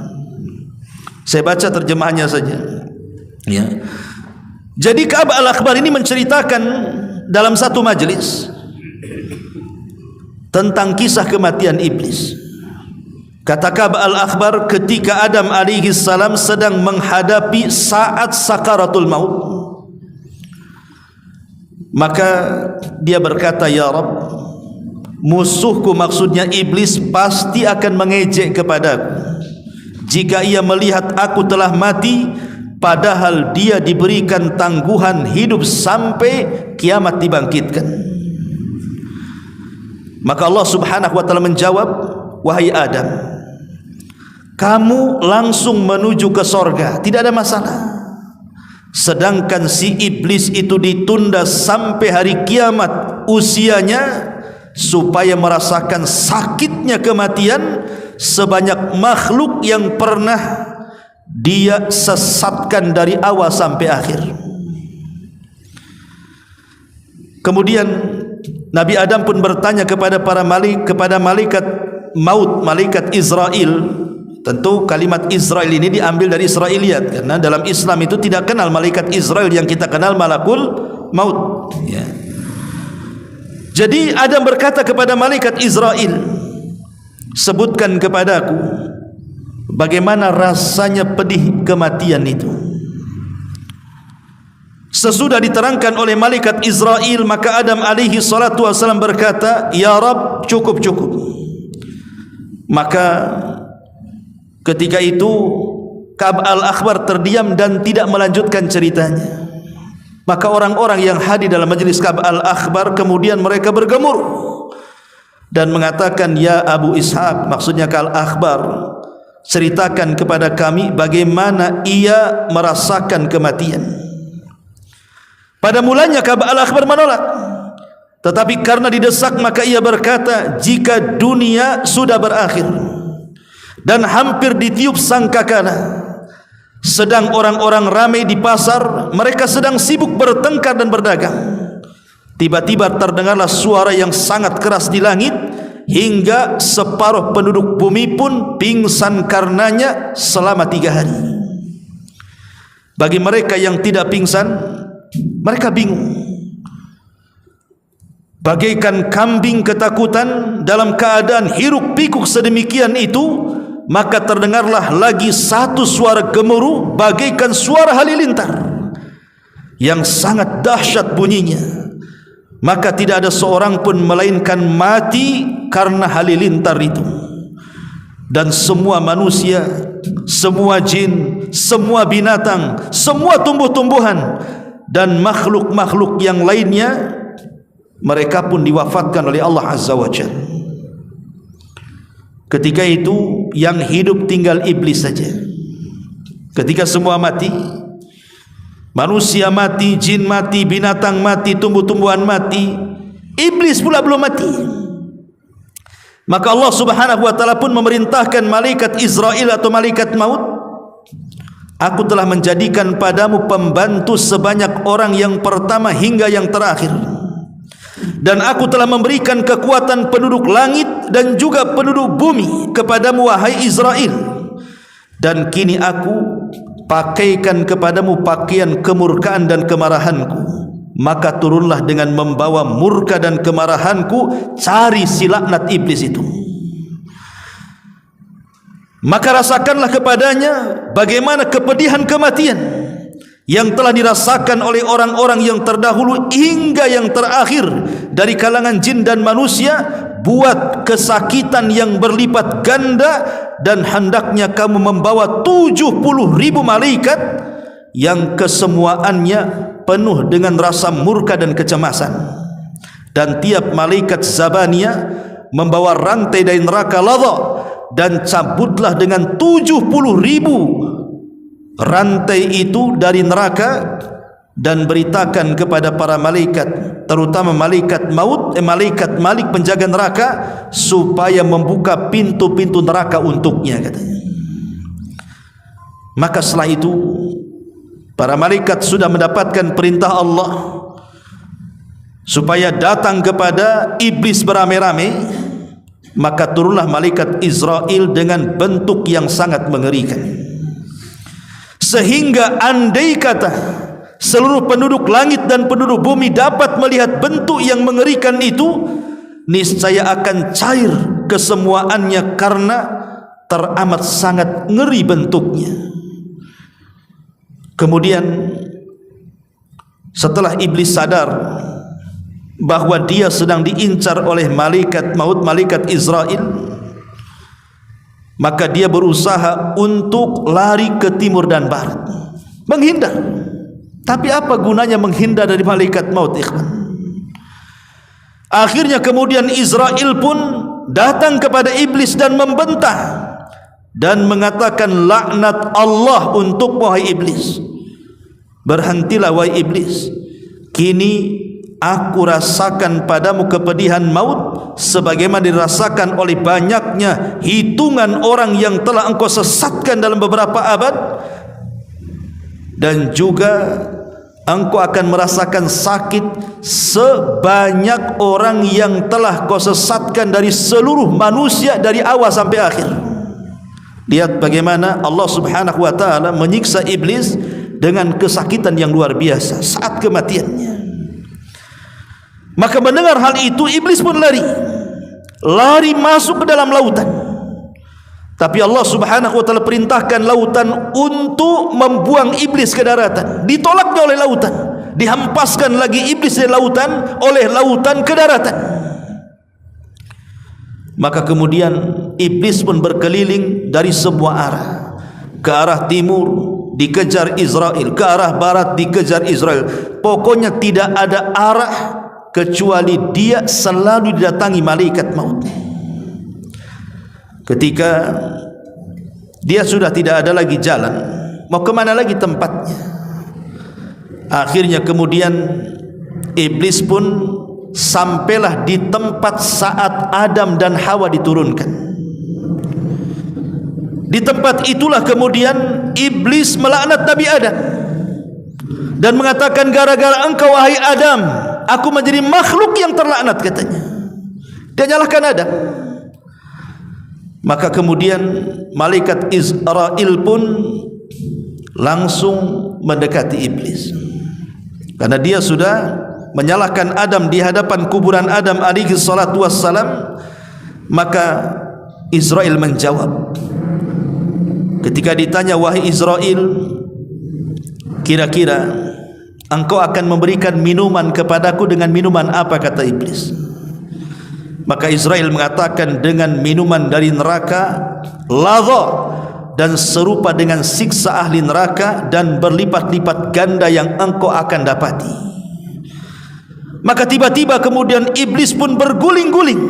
Saya baca terjemahannya saja, ya. Jadi Ka'ab al-Akhbar ini menceritakan dalam satu majelis tentang kisah kematian iblis. Kata Ka'ab al-Akhbar, ketika Adam alaihi salam sedang menghadapi saat sakaratul maut, maka dia berkata, ya Rabb, musuhku, maksudnya iblis, pasti akan mengejek kepadaku jika ia melihat aku telah mati, padahal dia diberikan tangguhan hidup sampai kiamat dibangkitkan. Maka Allah Subhanahu wa taala menjawab, wahai Adam, kamu langsung menuju ke sorga, tidak ada masalah. Sedangkan si iblis itu ditunda sampai hari kiamat usianya, supaya merasakan sakitnya kematian sebanyak makhluk yang pernah dia sesatkan dari awal sampai akhir. Kemudian Nabi Adam pun bertanya kepada malaikat maut, malaikat Israel. Tentu kalimat Israel ini diambil dari Israiliyat, karena dalam Islam itu tidak kenal malaikat Israel yang kita kenal malakul maut, ya. Jadi Adam berkata kepada malaikat Israel, sebutkan kepadaku bagaimana rasanya pedih kematian itu. Sesudah diterangkan oleh malaikat Israel, maka Adam alaihi salatu wasallam berkata, ya Rabb, cukup. Maka ketika itu Ka'ab al-Akhbar terdiam dan tidak melanjutkan ceritanya. Maka orang-orang yang hadir dalam majelis Ka'ab al-Akhbar kemudian mereka bergemuruh dan mengatakan, ya Abu Ishaq, maksudnya Ka'ab al-Akhbar, ceritakan kepada kami bagaimana ia merasakan kematian. Pada mulanya Ka'ab al-Akhbar menolak, tetapi karena didesak maka ia berkata, jika dunia sudah berakhir dan hampir ditiup sangkakala, sedang orang-orang ramai di pasar, mereka sedang sibuk bertengkar dan berdagang, tiba-tiba terdengarlah suara yang sangat keras di langit, hingga separuh penduduk bumi pun pingsan karenanya selama 3 hari. Bagi mereka yang tidak pingsan, mereka bingung, bagaikan kambing ketakutan dalam keadaan hiruk pikuk sedemikian itu. Maka terdengarlah lagi satu suara gemuruh bagaikan suara halilintar yang sangat dahsyat bunyinya. Maka tidak ada seorang pun melainkan mati karena halilintar itu. Dan semua manusia, semua jin, semua binatang, semua tumbuh-tumbuhan dan makhluk-makhluk yang lainnya, mereka pun diwafatkan oleh Allah Azza wa Jalla. Ketika itu yang hidup tinggal iblis saja. Ketika semua mati, manusia mati, jin mati, binatang mati, tumbuh-tumbuhan mati, iblis pula belum mati. Maka Allah Subhanahu wa taala pun memerintahkan malaikat Israel atau malaikat maut, aku telah menjadikan padamu pembantu sebanyak orang yang pertama hingga yang terakhir. Dan aku telah memberikan kekuatan penduduk langit dan juga penduduk bumi kepadamu, wahai Israel. Dan kini aku pakaikan kepadamu pakaian kemurkaan dan kemarahanku, maka turunlah dengan membawa murka dan kemarahanku, cari si laknat iblis itu. Maka rasakanlah kepadanya bagaimana kepedihan kematian yang telah dirasakan oleh orang-orang yang terdahulu hingga yang terakhir dari kalangan jin dan manusia. Buat kesakitan yang berlipat ganda, dan hendaknya kamu membawa 70.000 malaikat yang kesemuaannya penuh dengan rasa murka dan kecemasan. Dan tiap malaikat Zabania membawa rantai dari neraka Ladha, dan cabutlah dengan 70.000 rantai itu dari neraka, dan beritakan kepada para malaikat, terutama malaikat maut, malaikat Malik penjaga neraka, supaya membuka pintu-pintu neraka untuknya, katanya. Maka setelah itu para malaikat sudah mendapatkan perintah Allah supaya datang kepada iblis beramai-ramai. Maka turunlah malaikat Israel dengan bentuk yang sangat mengerikan, sehingga andai kata seluruh penduduk langit dan penduduk bumi dapat melihat bentuk yang mengerikan itu, niscaya akan cair kesemuaannya karena teramat sangat ngeri bentuknya. Kemudian setelah iblis sadar bahwa dia sedang diincar oleh malaikat maut, malaikat Israel, maka dia berusaha untuk lari ke timur dan barat, menghindar. Tapi apa gunanya menghindar dari malaikat maut, ikhwan? Akhirnya kemudian Israel pun datang kepada iblis dan membantah dan mengatakan, laknat Allah untuk wahai iblis. Berhentilah wahai iblis, kini aku rasakan padamu kepedihan maut sebagaimana dirasakan oleh banyaknya hitungan orang yang telah engkau sesatkan dalam beberapa abad, dan juga engkau akan merasakan sakit sebanyak orang yang telah kau sesatkan dari seluruh manusia dari awal sampai akhir. Lihat bagaimana Allah subhanahu wa ta'ala menyiksa iblis dengan kesakitan yang luar biasa saat kematiannya. Maka mendengar hal itu, iblis pun lari masuk ke dalam lautan. Tapi Allah subhanahu wa ta'ala perintahkan lautan untuk membuang iblis ke daratan. Ditolaknya oleh lautan, dihampaskan lagi iblis dari lautan oleh lautan ke daratan. Maka kemudian iblis pun berkeliling dari semua arah. Ke arah timur dikejar Israel, ke arah barat dikejar Israel. Pokoknya tidak ada arah kecuali dia selalu didatangi malaikat maut. Ketika dia sudah tidak ada lagi jalan, mau kemana lagi tempatnya, akhirnya kemudian iblis pun sampailah di tempat saat Adam dan Hawa diturunkan. Di tempat itulah kemudian iblis melaknat Nabi Adam dan mengatakan, gara-gara engkau wahai Adam, aku menjadi makhluk yang terlaknat, katanya. Dia nyalahkan Adam. Maka kemudian malaikat Israel pun langsung mendekati iblis, karena dia sudah menyalahkan Adam di hadapan kuburan Adam alaihi salatu wassalam. Maka Israel menjawab, ketika ditanya, wahai Israel, kira-kira engkau akan memberikan minuman kepadaku dengan minuman apa, kata iblis. Maka Israel mengatakan, dengan minuman dari neraka Ladha, dan serupa dengan siksa ahli neraka dan berlipat-lipat ganda yang engkau akan dapati. Maka tiba-tiba kemudian iblis pun berguling-guling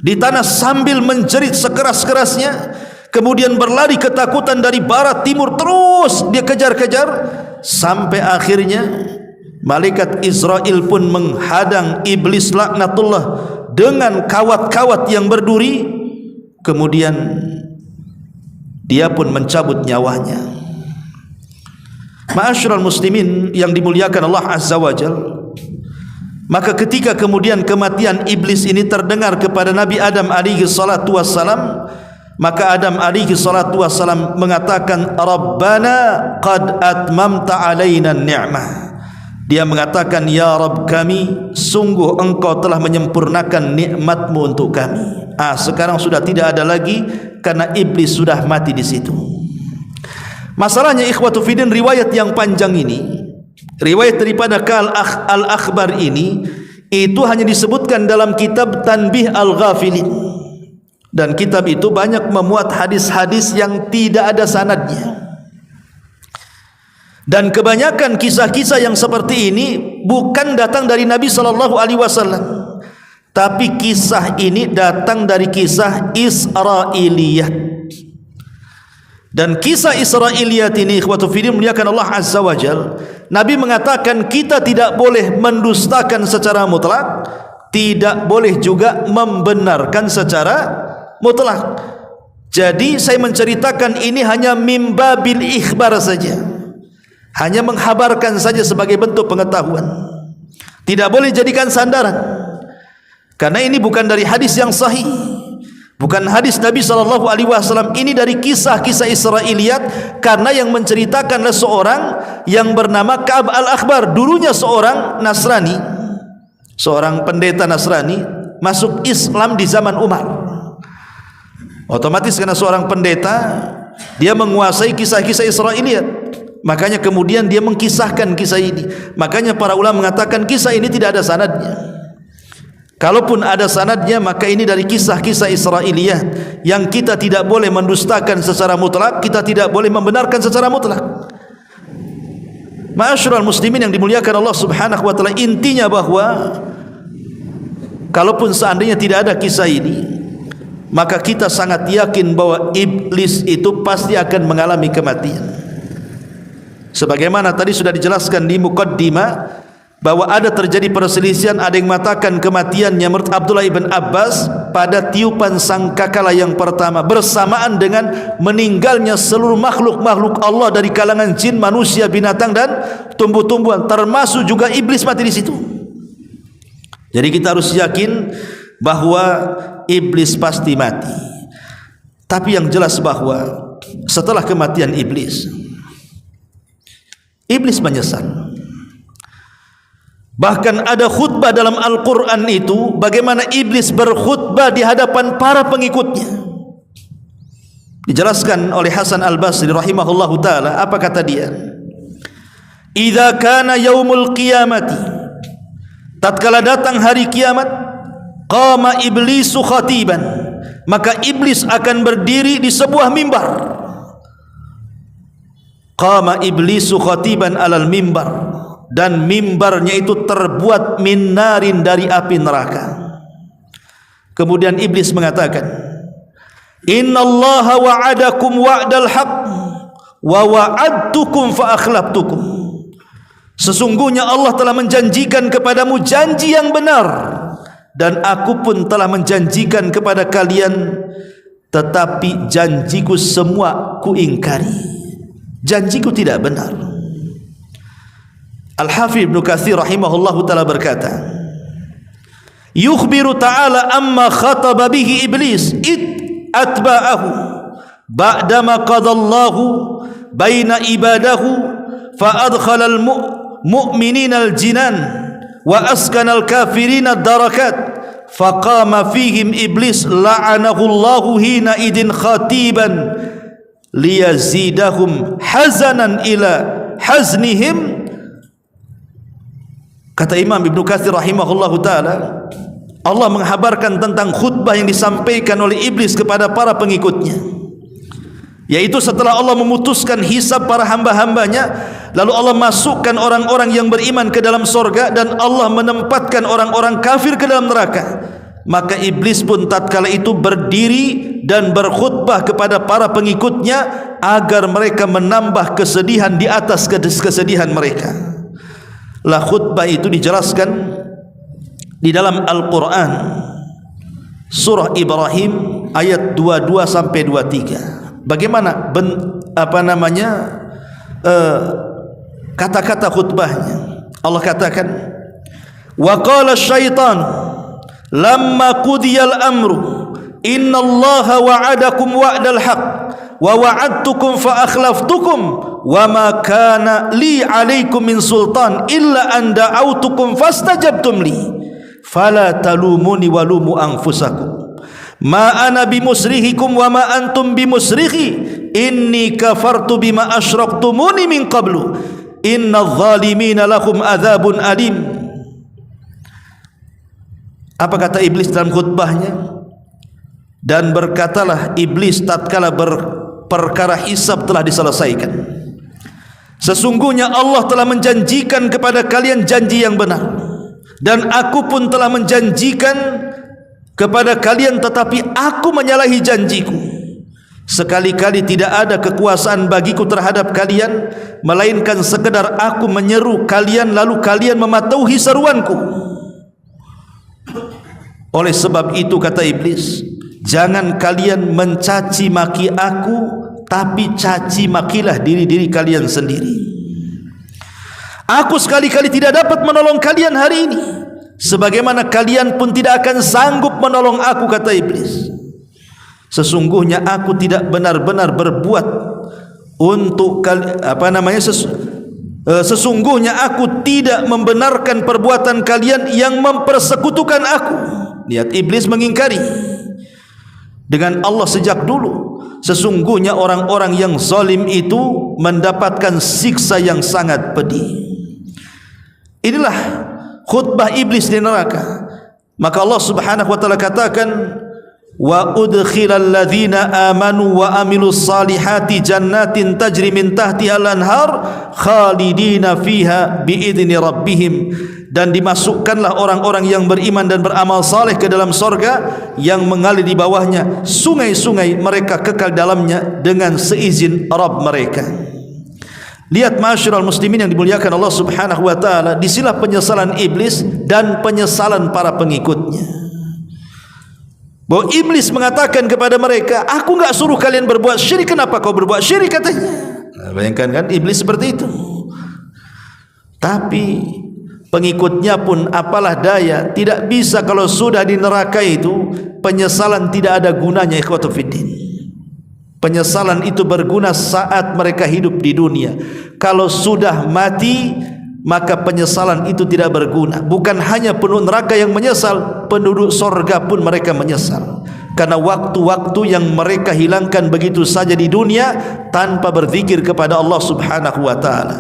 di tanah sambil menjerit sekeras-kerasnya, kemudian berlari ketakutan dari barat timur, terus dia kejar-kejar sampai akhirnya malaikat Israel pun menghadang iblis laknatullah dengan kawat-kawat yang berduri. Kemudian dia pun mencabut nyawanya. Ma'asyiral muslimin yang dimuliakan Allah azza wa jal, maka ketika kemudian kematian iblis ini terdengar kepada Nabi Adam alaihi salatu wassalam, maka Adam alaihi salatu wassalam mengatakan, Rabbana qad atmamta alaina ni'mah, Dia mengatakan, ya Rabb kami, sungguh engkau telah menyempurnakan nikmatmu untuk kami. Sekarang sudah tidak ada lagi karena iblis sudah mati di situ. Masalahnya ikhwatu fiddin, riwayat yang panjang ini, riwayat daripada Al-Akhbar ini, itu hanya disebutkan dalam kitab Tanbih Al-Ghafilin, dan kitab itu banyak memuat hadis-hadis yang tidak ada sanadnya. Dan kebanyakan kisah-kisah yang seperti ini bukan datang dari Nabi SAW, tapi kisah ini datang dari kisah Israiliyat. Dan kisah Israiliyat ini, ikhwatu fiddin, muliakan Allah Azza wa Jal, Nabi mengatakan kita tidak boleh mendustakan secara mutlak, tidak boleh juga membenarkan secara mutlak. Jadi saya menceritakan ini hanya mimbabil ikhbar saja, hanya menghabarkan saja sebagai bentuk pengetahuan, tidak boleh jadikan sandaran, karena ini bukan dari hadis yang sahih, bukan hadis Nabi SAW. Ini dari kisah-kisah Israiliyat, karena yang menceritakanlah seorang yang bernama Ka'ab Al-Akhbar, dulunya seorang Nasrani, seorang pendeta Nasrani, masuk Islam di zaman Umar. Otomatis karena seorang pendeta, dia menguasai kisah-kisah Israiliyat, makanya kemudian dia mengkisahkan kisah ini. Makanya para ulama mengatakan kisah ini tidak ada sanadnya. Kalaupun ada sanadnya, maka ini dari kisah-kisah Israiliyat yang kita tidak boleh mendustakan secara mutlak, kita tidak boleh membenarkan secara mutlak. Ma'asyiral muslimin yang dimuliakan Allah Subhanahu wa taala, intinya bahwa kalaupun seandainya tidak ada kisah ini, maka kita sangat yakin bahwa iblis itu pasti akan mengalami kematian. Sebagaimana tadi sudah dijelaskan di muqaddimah, bahwa ada terjadi perselisihan, ada yang mengatakan kematiannya menurut Abdullah ibn Abbas pada tiupan sangkakala yang pertama, bersamaan dengan meninggalnya seluruh makhluk-makhluk Allah dari kalangan jin, manusia, binatang dan tumbuh-tumbuhan, termasuk juga iblis mati di situ. Jadi kita harus yakin bahwa iblis pasti mati. Tapi yang jelas bahwa setelah kematian iblis menyesal. Bahkan ada khutbah dalam Al-Quran itu, bagaimana iblis berkhutbah di hadapan para pengikutnya. Dijelaskan oleh Hasan Al-Basri rahimahullahu ta'ala, apa kata dia? Idza kana yaumul qiyamati, tatkala datang hari kiamat, qama iblisu khatiban, maka iblis akan berdiri di sebuah mimbar. Qama iblisu khatiban alal mimbar, dan mimbarnya itu terbuat min narin, dari api neraka. Kemudian iblis mengatakan, innallaha wa'adakum wa'dal haqq wa wa'adtukum fa akhlaftukum. Sesungguhnya Allah telah menjanjikan kepadamu janji yang benar, dan aku pun telah menjanjikan kepada kalian, tetapi janjiku semua kuingkari. Janjiku tidak benar. Al-Hafidz Ibnu Katsir rahimahullahu ta'ala berkata, yukhbiru ta'ala amma khataba bihi iblis atba'ahu ba'dama qadallahu baina ibadahu fa adkhala al-mu'minina al-jinan wa askana al-kafirina ad-darakat fa qama fihim iblis la'anahu Allahu hina idin khatiban liyazidahum hazanan ila haznihim. Kata Imam Ibnu Katsir rahimahullahu ta'ala, Allah menghabarkan tentang khutbah yang disampaikan oleh iblis kepada para pengikutnya, yaitu setelah Allah memutuskan hisab para hamba-hambanya, lalu Allah masukkan orang-orang yang beriman ke dalam surga, dan Allah menempatkan orang-orang kafir ke dalam neraka. Maka iblis pun tatkala itu berdiri dan berkhutbah kepada para pengikutnya agar mereka menambah kesedihan di atas kesedihan mereka. Lah khutbah itu dijelaskan di dalam Al-Quran, surah Ibrahim ayat 22 sampai 23. Bagaimana kata-kata khutbahnya? Allah katakan, wa qala syaitan lamma qudiyal amru innallaha wa'adakum wa'dal haqq wa wa'adtukum fa akhlaftukum wa ma kana li 'alaikum min sultan illa an da'autukum fastajabtum li fala talumuni walumu anfusakum ma ana bimusrihikum wa ma antum bimusrikhi inni kafartu bima asyraktumuni min qablu innadh zalimina lahum adzabun alim. Apa kata iblis dalam khutbahnya? Dan berkatalah iblis tatkala perkara hisab telah diselesaikan, sesungguhnya Allah telah menjanjikan kepada kalian janji yang benar, dan aku pun telah menjanjikan kepada kalian, tetapi aku menyalahi janjiku. Sekali-kali tidak ada kekuasaan bagiku terhadap kalian, melainkan sekedar aku menyeru kalian lalu kalian mematuhi seruanku. Oleh sebab itu kata iblis, jangan kalian mencaci maki aku, tapi caci makilah diri-diri kalian sendiri. Aku sekali-kali tidak dapat menolong kalian hari ini, sebagaimana kalian pun tidak akan sanggup menolong aku, kata iblis. Sesungguhnya aku tidak benar-benar berbuat untuk sesungguhnya aku tidak membenarkan perbuatan kalian yang mempersekutukan aku. Lihat, iblis mengingkari dengan Allah sejak dulu. Sesungguhnya orang-orang yang zalim itu mendapatkan siksa yang sangat pedih. Inilah khutbah iblis di neraka. Maka Allah Subhanahu wa taala katakan, wa udkhilal ladzina amanu wa amilus salihati jannatin tajri min tahtiha al-anhar khalidina fiha biidzni rabbihim, dan dimasukkanlah orang-orang yang beriman dan beramal saleh ke dalam sorga yang mengalir di bawahnya sungai-sungai, mereka kekal dalamnya dengan seizin Rabb mereka. Lihat ma'asyiral muslimin yang dimuliakan Allah Subhanahu wa taala, disinilah penyesalan iblis dan penyesalan para pengikutnya. Bahwa iblis mengatakan kepada mereka, aku enggak suruh kalian berbuat syirik, kenapa kau berbuat syirik, katanya. Nah, bayangkan kan iblis seperti itu. Tapi pengikutnya pun apalah daya, tidak bisa. Kalau sudah di neraka itu, penyesalan tidak ada gunanya, ikhwatu fiddin. Penyesalan itu berguna saat mereka hidup di dunia. Kalau sudah mati, maka penyesalan itu tidak berguna. Bukan hanya penduduk neraka yang menyesal, penduduk sorga pun mereka menyesal, karena waktu-waktu yang mereka hilangkan begitu saja di dunia tanpa berzikir kepada Allah Subhanahu wa taala.